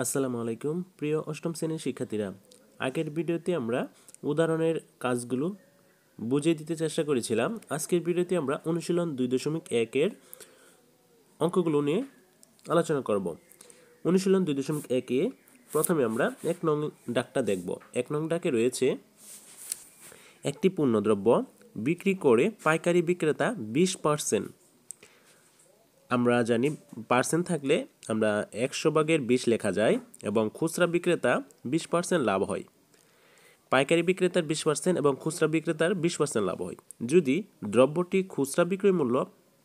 আসসালামু আলাইকুম প্রিয় অষ্টম শ্রেণীর শিক্ষার্থীরা, আগের ভিডিওতে আমরা উদাহরণের কাজগুলো বুঝিয়ে দিতে চেষ্টা করেছিলাম। আজকের ভিডিওতে আমরা অনুশীলন 2.1-এর অঙ্কগুলো নিয়ে আলোচনা করব। অনুশীলন 2.1-এ প্রথমে আমরা 1 নং দাগটা দেখব। 1 নং দাগে রয়েছে একটি পণ্যদ্রব্য বিক্রি করে পাইকারি বিক্রেতা 20%। আমরা জানি পার্সেন্ট থাকলে আমরা 100/20 লেখা যায় এবং খুচরা বিক্রেতা 20% লাভ হয়। পাইকারি বিক্রেতার 20% এবং খুচরা বিক্রেতার 20% লাভ হয়। যদি দ্রব্যটি খুচরা বিক্রয় মূল্য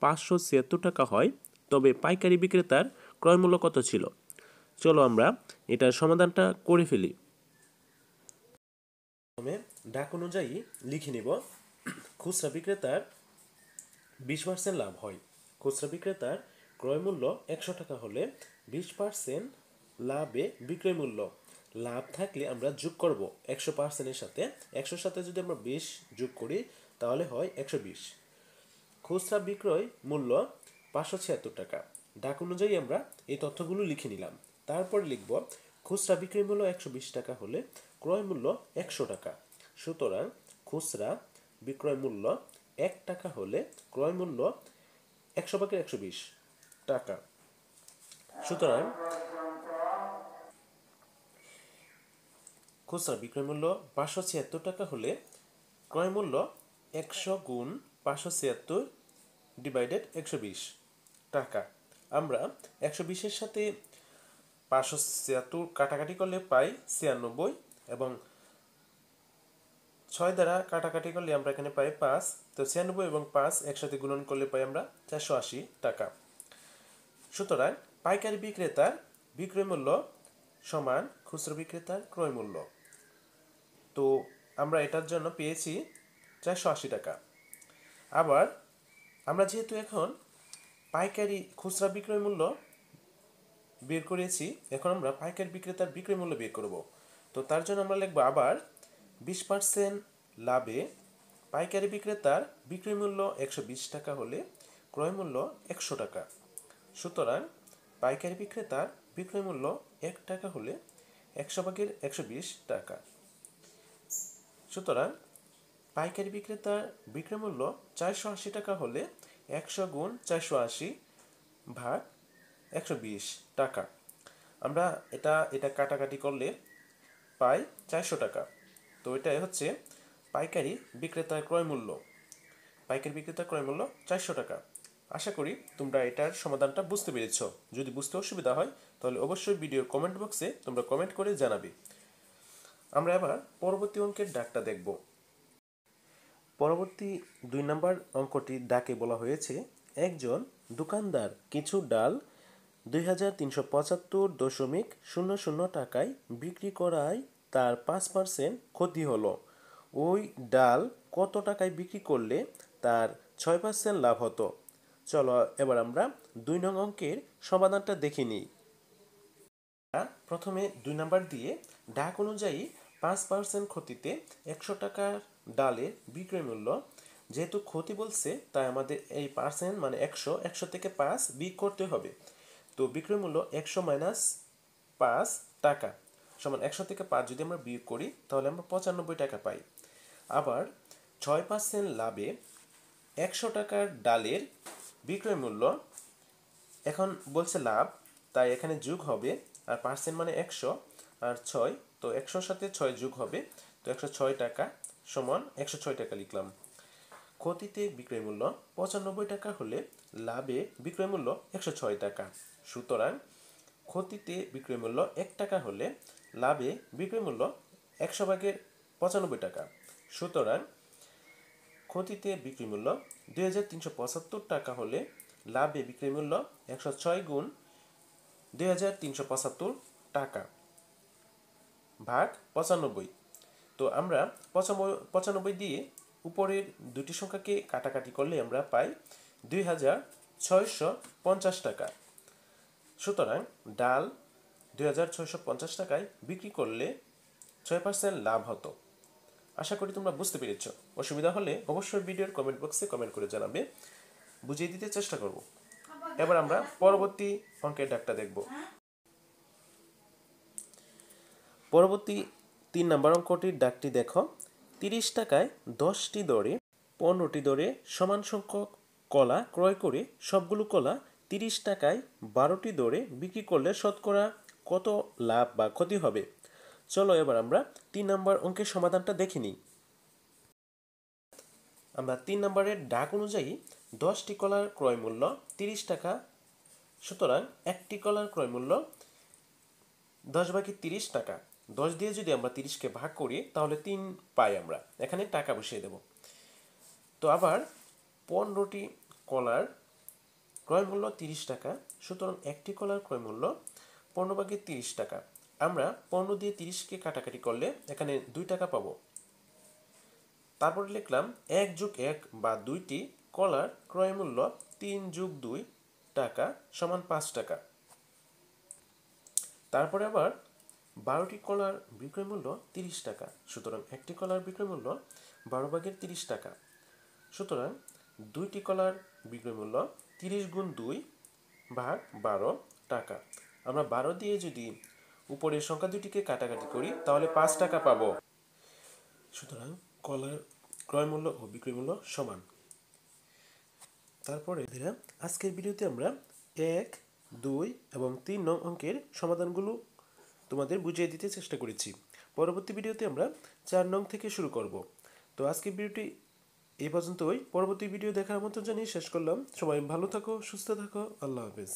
576 টাকা হয়, তবে পাইকারি বিক্রেতার ক্রয় মূল্য কত ছিল? চলো আমরা এটার সমাধানটা করে ফেলি। প্রথমে ডাক অনুযায়ী লিখে নিব, খুচরা বিক্রেতার 20% লাভ হয়। খুচরা বিক্রেতার ক্রয় মূল্য 100 টাকা হলে 20% লাভে বিক্রয় মূল্য। লাভ থাকলে আমরা যোগ করব 100%-এর সাথে। 100-র সাথে যদি আমরা 20 যোগ করি তাহলে হয় 120। খুচরা বিক্রয় মূল্য 576 টাকা। ডাক অনুযায়ী আমরা এই তথ্যগুলো লিখে নিলাম। তারপর লিখব খুচরা বিক্রয় মূল্য 120 টাকা হলে ক্রয় মূল্য 100 টাকা। সুতরাং খুচরা বিক্রয় মূল্য 1 টাকা হলে ক্রয় মূল্য 100/120 টাকা। সুতরাং খুচরা বিক্রয় মূল্য 576 টাকা হলে ক্রয় মূল্য 100 গুণ 576/120 টাকা। আমরা 120-এর সাথে 576 কাটাকাটি করলে পাই 96 এবং 6 দ্বারা কাটাকাটি করলে আমরা এখানে পাই 5। তো 96 এবং 5 একসাথে গুণন করলে পাই আমরা 480 টাকা। সুতরাং পাইকারি বিক্রেতার বিক্রয় মূল্য সমান খুচরা বিক্রেতার ক্রয় মূল্য। তো আমরা এটার জন্য পেয়েছি 480 টাকা। আবার আমরা যেহেতু এখন পাইকারি খুচরা বিক্রয় মূল্য বের করেছি, এখন আমরা পাইকারি বিক্রেতার বিক্রয় মূল্য বের করব। তো তার জন্য আমরা লিখব আবার 20% লাভে পাইকারি বিক্রেতার বিক্রয় মূল্য 120 টাকা হলে ক্রয় মূল্য 100 টাকা। সুতরাং পাইকারি বিক্রেতার বিক্রয় মূল্য 1 টাকা হলে 100/120 টাকা। সুতরাং পাইকারি বিক্রেতার বিক্রয় মূল্য 480 টাকা হলে 100 গুণ 480/120 টাকা। আমরা এটা কাটাকাটি করলে পাই 400 টাকা। তো এটাই হচ্ছে পাইকারি বিক্রেতার ক্রয় মূল্য। পাইকারি বিক্রেতার ক্রয় মূল্য 400 টাকা। আশা করি তোমরা এটার সমাধানটা বুঝতে পেরেছ। যদি বুঝতে অসুবিধা হয় তাহলে অবশ্যই ভিডিওর কমেন্ট বক্সে তোমরা কমেন্ট করে জানাবে। আমরা এবার পরবর্তী অঙ্কের দাগটা দেখব। পরবর্তী 2 নম্বর অঙ্কটির দাগে বলা হয়েছে একজন দোকানদার কিছু ডাল 2375.00 টাকায় বিক্রি করায় তার 5% ক্ষতি হলো। ওই ডাল কত টাকায় বিক্রি করলে তার 6% লাভ হতো? চলো এবার আমরা 2 নং অঙ্কের সমাধানটা দেখে নিই। প্রথমে 2 নাম্বার দিয়ে ডাক অনুযায়ী 5% ক্ষতিতে 100 টাকার ডালের বিক্রয় মূল্য, যেহেতু ক্ষতি বলছে তাই আমাদের এই পার্সেন্ট মানে 100 থেকে 5 বিয়োগ করতে হবে। তো বিক্রয় মূল্য 100 - 5 টাকা সমান 100 থেকে 5 যদি আমরা বিয়োগ করি তাহলে আমরা 95 টাকা পাই। আবার 6% লাভে 100 টাকার ডালের বিক্রয় মূল্য, এখন বলছে লাভ তাই এখানে যোগ হবে, আর পার্সেন্ট মানে 100 আর 6, তো 100-র সাথে 6 যোগ হবে, তো 106 টাকা সমান 106 টাকা লিখলাম। ক্ষতিতে বিক্রয় মূল্য 95 টাকা হলে লাভে বিক্রয় মূল্য 106 টাকা। সুতরাং ক্ষতিতে বিক্রয় মূল্য 1 টাকা হলে লাভে বিক্রয় মূল্য 100/95 টাকা। সুতরাং ক্ষতিতে বিক্রয় মূল্য 2375 টাকা হলে লাভে বিক্রয় মূল্য 106 গুণ 2375 টাকা ভাগ 95। তো আমরা 95 দিয়ে উপরের দুটি সংখ্যাকে কাটাকাটি করলে আমরা পাই 2650 টাকা। সুতরাং ডাল 2650 টাকায় বিক্রি করলে 6% লাভ হতো। আশা করি তোমরা বুঝতে পেরেছ। অসুবিধা হলে অবশ্যই ভিডিওর কমেন্ট বক্সে কমেন্ট করে জানাবে, বুঝিয়ে দিতে চেষ্টা করব। এবার আমরা পরবর্তী অঙ্কের দাগটা দেখব। পরবর্তী 3 নম্বর অঙ্কটির দাগটি দেখো। 30 টাকায় 10টি দরে 15টি দরে সমান সংখ্যক কলা ক্রয় করে সবগুলো কলা 30 টাকায় 12টি দরে বিক্রি করলে শতকরা কত লাভ বা ক্ষতি হবে? চলো এবার আমরা 3 নম্বর অঙ্কের সমাধানটা দেখে নিই। আমরা 3 নম্বরের ডাক অনুযায়ী 10টি কলার ক্রয় মূল্য 30 টাকা, সুতরাং একটি কলার ক্রয় মূল্য 10/30 টাকা। 10 দিয়ে যদি আমরা 30কে ভাগ করি তাহলে 3 পাই আমরা। এখানে টাকা বসিয়ে দেব। তো আবার 15টি কলার ক্রয় মূল্য 30 টাকা, সুতরাং একটি কলার ক্রয় মূল্য 15/30 টাকা। আমরা 15 দিয়ে 30কে কাটাকাটি করলে এখানে 2 টাকা পাবো। তারপরে লিখলাম 1+1 বা 2টি কলার ক্রয় মূল্য 3+2 টাকা সমান 5 টাকা। তারপরে আবার 12টি কলার বিক্রয় মূল্য 30 টাকা, সুতরাং একটি কলার বিক্রয় মূল্য 12/30 টাকা। সুতরাং 2টি কলার বিক্রয় মূল্য 30×2/12 টাকা। আমরা 12 দিয়ে যদি উপরের সংখ্যা দুটিকে কাটাকাটি করি তাহলে 5 টাকা পাবো। সুতরাং কলার ক্রয় মূল্য ও বিক্রয় মূল্য সমান। তারপরে আজকের ভিডিওতে আমরা 1, 2 এবং 3 নং অঙ্কের সমাধানগুলো তোমাদের বুঝিয়ে দিতে চেষ্টা করেছি। পরবর্তী ভিডিওতে আমরা 4 নং থেকে শুরু করব। তো আজকের ভিডিওটি এই পর্যন্তই। পরবর্তী ভিডিও দেখার আমন্ত্রণ জানিয়ে শেষ করলাম। সবাই ভালো থাকো, সুস্থ থাকো, আল্লাহ হাফেজ।